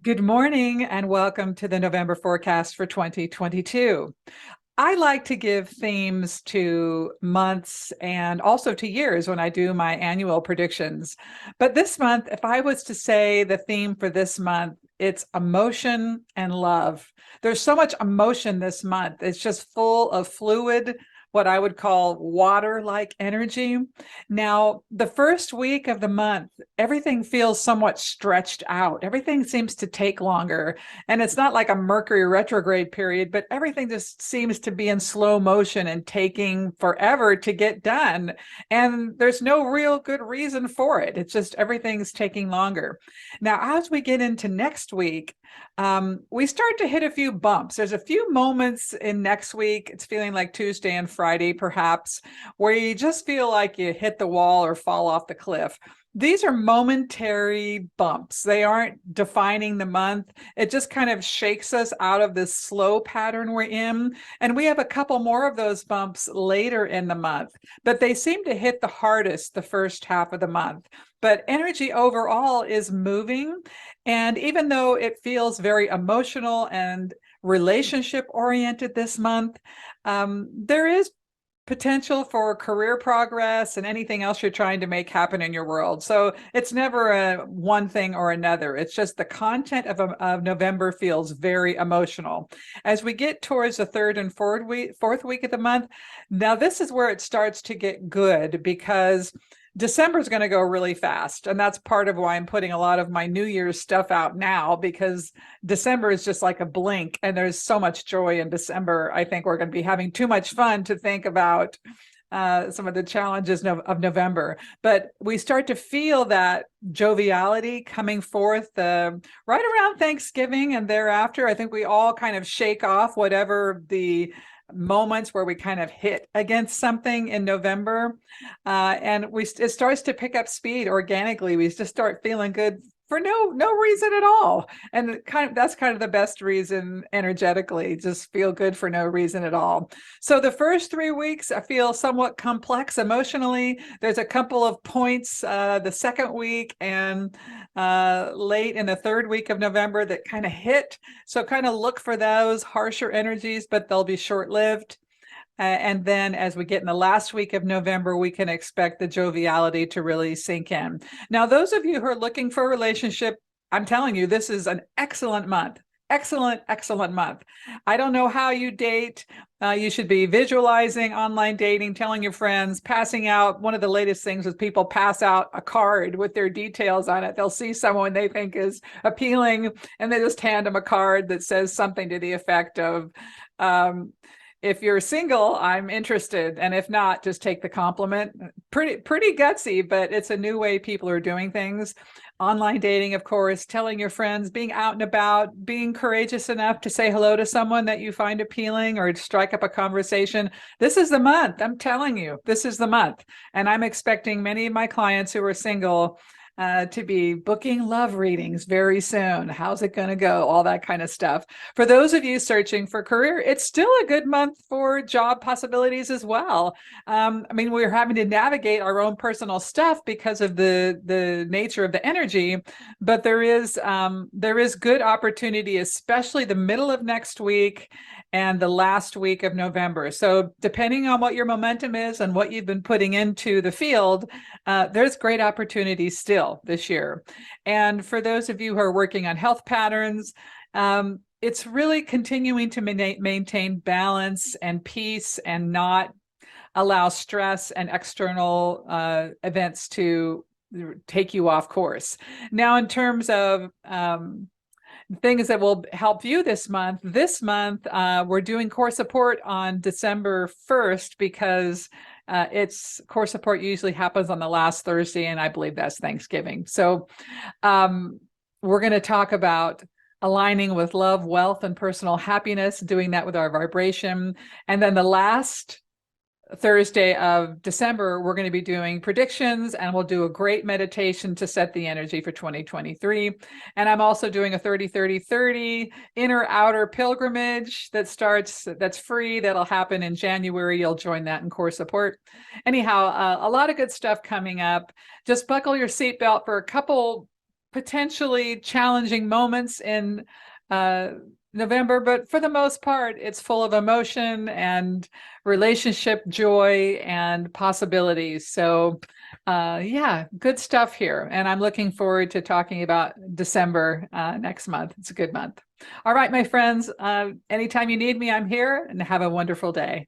Good morning and welcome to the November forecast for 2022. I like to give themes to months and also to years when I do my annual predictions. But this month, if I was to say the theme for this month, it's emotion and love. There's so much emotion this month. It's just full of fluid, what I would call water-like energy. Now, the first week of the month, everything feels somewhat stretched out. Everything seems to take longer. And it's not like a Mercury retrograde period, but everything just seems to be in slow motion and taking forever to get done. And there's no real good reason for it. It's just everything's taking longer. Now, as we get into next week, we start to hit a few bumps. There's a few moments in next week. It's feeling like Tuesday and Friday, perhaps, where you just feel like you hit the wall or fall off the cliff. These are momentary bumps. They aren't defining the month. It just kind of shakes us out of this slow pattern we're in. And we have a couple more of those bumps later in the month, but they seem to hit the hardest the first half of the month. But energy overall is moving. And even though it feels very emotional and relationship oriented this month, there is potential for career progress and anything else you're trying to make happen in your world. So it's never a one thing or another. It's just the content of November feels very emotional. As we get towards the third and fourth week of the month, now this is where it starts to get good because December is going to go really fast. And that's part of why I'm putting a lot of my New Year's stuff out now, because December is just like a blink and there's so much joy in December. I think we're going to be having too much fun to think about some of the challenges of November. But we start to feel that joviality coming forth right around Thanksgiving and thereafter. I think we all kind of shake off whatever the moments where we kind of hit against something in November, and it starts to pick up speed organically. We just start feeling good for no reason at all, and that's kind of the best reason energetically. Just feel good for no reason at all. So the first 3 weeks I feel somewhat complex emotionally. There's a couple of points the second week and late in the third week of November that kind of hit. So kind of look for those harsher energies, but they'll be short-lived. And then as we get in the last week of November, we can expect the joviality to really sink in. Now, those of you who are looking for a relationship, I'm telling you, this is an excellent month. Excellent month. I don't know how you date. You should be visualizing online dating, telling your friends, passing out. One of the latest things is people pass out a card with their details on it. They'll see someone they think is appealing, and they just hand them a card that says something to the effect of, if you're single, I'm interested. And if not, just take the compliment. Pretty gutsy, but it's a new way people are doing things. Online dating, of course, telling your friends, being out and about, being courageous enough to say hello to someone that you find appealing or strike up a conversation. This is the month. I'm telling you, this is the month. And I'm expecting many of my clients who are single to be booking love readings very soon. How's it going to go? All that kind of stuff. For those of you searching for career, it's still a good month for job possibilities as well. I mean, we're having to navigate our own personal stuff because of the nature of the energy, but there is good opportunity, especially the middle of next week and the last week of November. So depending on what your momentum is and what you've been putting into the field, there's great opportunities still this year. And for those of you who are working on health patterns, it's really continuing to maintain balance and peace and not allow stress and external events to take you off course. Now, in terms of things that will help you this month, we're doing core support on December 1st because it's core support usually happens on the last Thursday, and I believe that's Thanksgiving. So we're going to talk about aligning with love, wealth, and personal happiness, doing that with our vibration. And then the last Thursday of December, we're going to be doing predictions, and we'll do a great meditation to set the energy for 2023. And I'm also doing a 30-30-30 inner outer pilgrimage that's free. That'll happen in January. You'll join that in core support. Anyhow, a lot of good stuff coming up. Just buckle your seatbelt for a couple potentially challenging moments in November, but for the most part, it's full of emotion and relationship joy and possibilities. So, yeah, good stuff here. And I'm looking forward to talking about December next month. It's a good month. All right, my friends, anytime you need me, I'm here, and have a wonderful day.